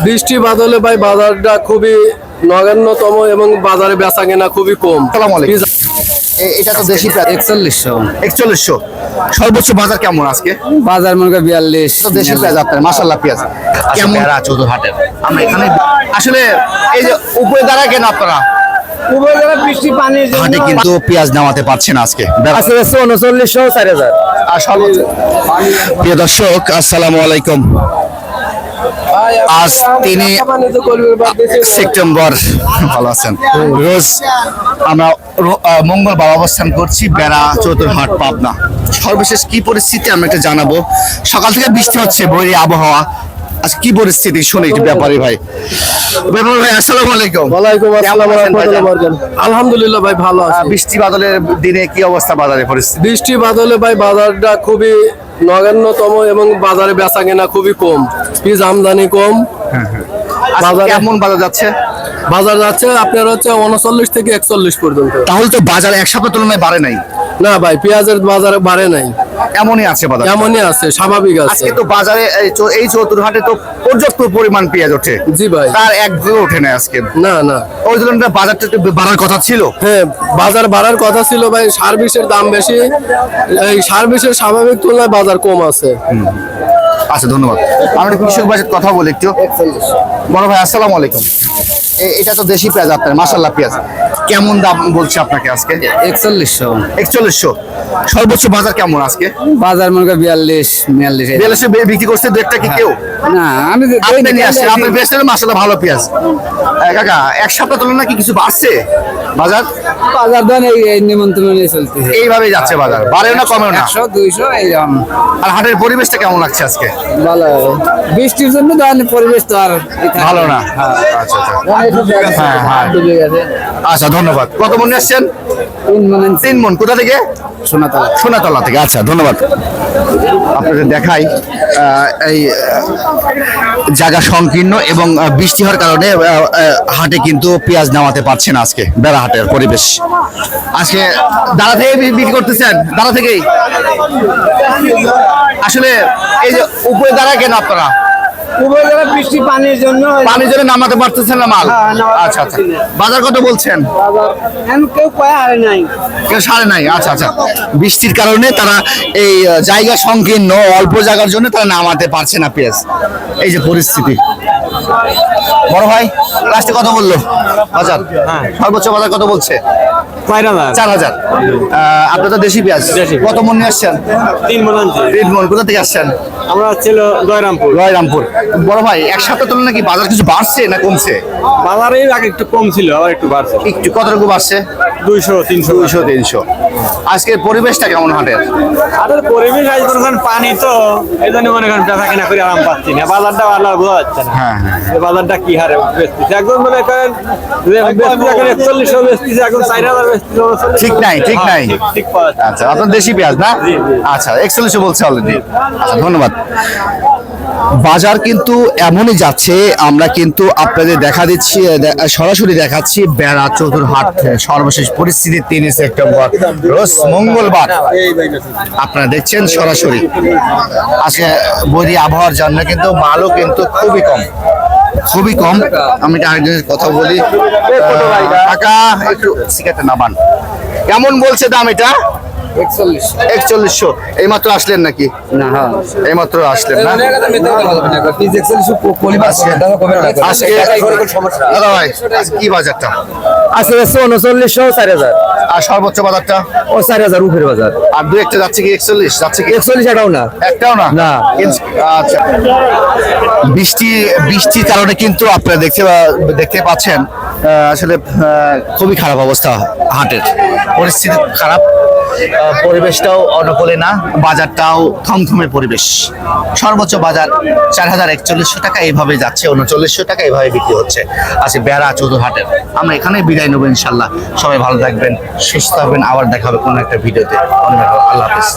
বৃষ্টি বাদলে ভাই বাজারটা খুবই নগণ্যতম এবং বাজারে বেচা কেনা খুবই কম। এটা তো দেশি পেঁয়াজ 4100 সর্বোচ্চ বাজার কেমন আজকে? বাজার মনে করেন 42। তো দেশি পেঁয়াজ আপনার মাশাআল্লাহ পেঁয়াজ কেমন চৌধুরী হাটের আমরা এখানে আসলে এই যে উপরে দাঁড়ায় কেন আপনারা বৃষ্টি পানির হাটে কিন্তু পেঁয়াজ নামাতে পারছেন আজকে 3900 4000। আর সর্বোচ্চ প্রিয় দর্শক আসসালামু আলাইকুম। আজ 3 সেপ্টেম্বর ভালো আছেন। রোজ আমরা মঙ্গলবার অবস্থান করছি বেড়া চৌধুরীহাট পাবনা। সর্বশেষ কি পরিস্থিতি আমরা এটা জানাবো। সকাল থেকে বৃষ্টি হচ্ছে, বৈরী আবহাওয়া। আজ কি পরিস্থিতি শুনে একটু ব্যাপারী ভাই। ব্যাপারী ভাই আসসালামু আলাইকুম। ওয়ালাইকুম আসসালাম ওয়া রাহমাতুল্লাহি ওয়া বারাকাতুহু। আলহামদুলিল্লাহ ভাই ভালো আছি। বৃষ্টি বাদলের দিনে কি অবস্থা বাজারে পরিস্থিতি? বৃষ্টি বাদলে ভাই বাজারটা খুবই নগণ্যতম এবং বাজারে বেচা কেনা খুবই কম। বীজ আমদানি কম। বাজার কেমন বাজার যাচ্ছে? বাজার যাচ্ছে আপনার হচ্ছে 39 থেকে 41 পর্যন্ত। তাহলে তো বাজার এক সপ্তাহ তুলনায় বাড়ে নাই। না ভাই পেঁয়াজের বাজারে বাড়ে নাই, এমনই আছে বাজার, এমনই আছে, স্বাভাবিক আছে। আজকে তো বাজারে এই চৌধুরীহাটে তো পর্যাপ্ত পরিমাণ পেঁয়াজ ওঠে। জি ভাই, তার এক ভাগও ওঠে না আজকে। না না, ওই তুলনায় বাজারটা একটু বাড়ার কথা ছিল। হ্যাঁ বাজার বাড়ার কথা ছিল ভাই, সার বিষের দাম বেশি, এই সার বিষের স্বাভাবিক তুলনায় বাজার কম আছে। আচ্ছা ধন্যবাদ। আমরা কৃষক বাজার কথা বলি একটু। বড় ভাই আসসালামু আলাইকুম। এটা তো দেশি পেঁয়াজ আপনার মাশাআল্লাহ পেঁয়াজ কেমন দাম বলছে আপনাকে আজকে? 4100 সর্বোচ্চ বাজার কেমন আজকে? বাজার মনে করেন 42 বিক্রি করছে দু একটা কি কেউ? না আমি আপনি নিয়ে আসছেন, আপনার বেচছেন মাশাআল্লাহ ভালো পেঁয়াজ। কাকা এক সপ্তাহ তুলনায় কি কিছু বাড়ছে বাজার? বাজার দাম এই নিমন্ত্রণে চলতেছে, এইভাবেই যাচ্ছে বাজার, বাড়েও না কমেও না। 100 200 এইরকম। আর হাটের পরিবেশটা কেমন লাগছে আজকে? ভালো, বৃষ্টির জন্য ধরেন পরিবেশ তো আর ভালো না। আচ্ছা আচ্ছা ধন্যবাদ। কত মন আসছেন? 3 মন। কোথা থেকে? সোনাতলা থেকে। আচ্ছা ধন্যবাদ। আপনাদের দেখাই এই জায়গা সংকীর্ণ এবং বৃষ্টি হওয়ার কারণে হাটে কিন্তু পেঁয়াজ নামাতে পারছে না আজকে বেড়া হাটের পরিবেশ। আজকে দাঁড়া থেকে বিক্রি করতেছেন? দাঁড়া থেকেই আসলে এই যে উপরে দাঁড়ায় কেন আপনারা? বৃষ্টি পানির জন্য নামাতে পারতেছেন না মাল? আচ্ছা আচ্ছা। বাজার কত বলছেন? কেউ সারে নাই। আচ্ছা আচ্ছা, বৃষ্টির কারণে তারা এই জায়গা সংকীর্ণ, অল্প জায়গার জন্য তারা নামাতে পারছে না পেঁয়াজ। এই যে পরিস্থিতি। বড় ভাই লাস্টে কত বললো বাজার? সর্বোচ্চ বাজার কত বলছে? 4000। আপনি তো দেশি পেঁয়াজ কত মন নিয়ে আসছেন? 3 মন। 3 মন। কোথা থেকে আসছেন? আমরা ছিল জয়রামপুর। বড় ভাই এক সপ্তাহ তুলনায় কি বাজার কিছু বাড়ছে না কমছে? বাজারে আগে একটু কম ছিল, আবার একটু বাড়ছে। একটু কতটুকু বাড়ছে? 200 300। আজকের পরিবেশটা কেমন হাটের? আরে পরিবেশ আজ মনে পানি তো এই জন্য মনে করেন বেচা কেনা করে আরাম পাচ্ছি না। বাজারটা ভালো বোঝা যাচ্ছে না। হ্যাঁ এই বাজারটা কি হারে বেচতেছে একদম মনে করেন 4100 বেচতেছে, এখন 4000 বেচতেছে। ঠিক নাই ঠিক পাওয়া যাচ্ছে। আচ্ছা আপনার দেশি পেঁয়াজ না? আচ্ছা 4100 বলছে অলরেডি। আচ্ছা ধন্যবাদ। বাজার কিন্তু এমনই যাচ্ছে, আমরা কিন্তু আপনাদের সরাসরি দেখাচ্ছি বেড়া চৌধুরীহাট সর্বশেষ পরিস্থিতি 3 সেপ্টেম্বর রোজ মঙ্গলবার আপনারা দেখছেন সরাসরি। আজকে বৈরী আবহাওয়ার জন্য কিন্তু মালও কিন্তু খুবই কম। আমি আরেকজনের কথা বলি। কাকা একটু সিগারেটটা নামান। কেমন বলছে দাম এটা? 4100। এই মাত্র আসলেন নাকি? না হ্যাঁ এই মাত্র আসলেন না? আজকে দাদা ভাই কি বাজারটা আছে? 3900 4000। আর সর্বোচ্চ বাজারটা? ও 4000 উপরের বাজার। আর দু একটা যাচ্ছে কি 41 যাচ্ছে কি? 41 এটাও না, একটাও না। না। আচ্ছা বৃষ্টির কারণে কিন্তু আপনারা দেখতে পাচ্ছেন আসলে খুবই খারাপ অবস্থা হাটের, পরিস্থিতি খারাপ, পরিবেশটাও অনুকূলে না, বাজারটাও থমথমে পরিবেশ। সর্বোচ্চ বাজার 4140 টাকা এইভাবে যাচ্ছে, 3900 টাকা এইভাবে বিক্রি হচ্ছে। আজকে বেড়া চৌধুরীহাটের আমরা এখানে বিদায় নেবো ইনশাল্লাহ। সবাই ভালো থাকবেন, সুস্থ থাকবেন, আবার দেখা হবে কোনো একটা ভিডিওতে। আল্লাহ হাফেজ।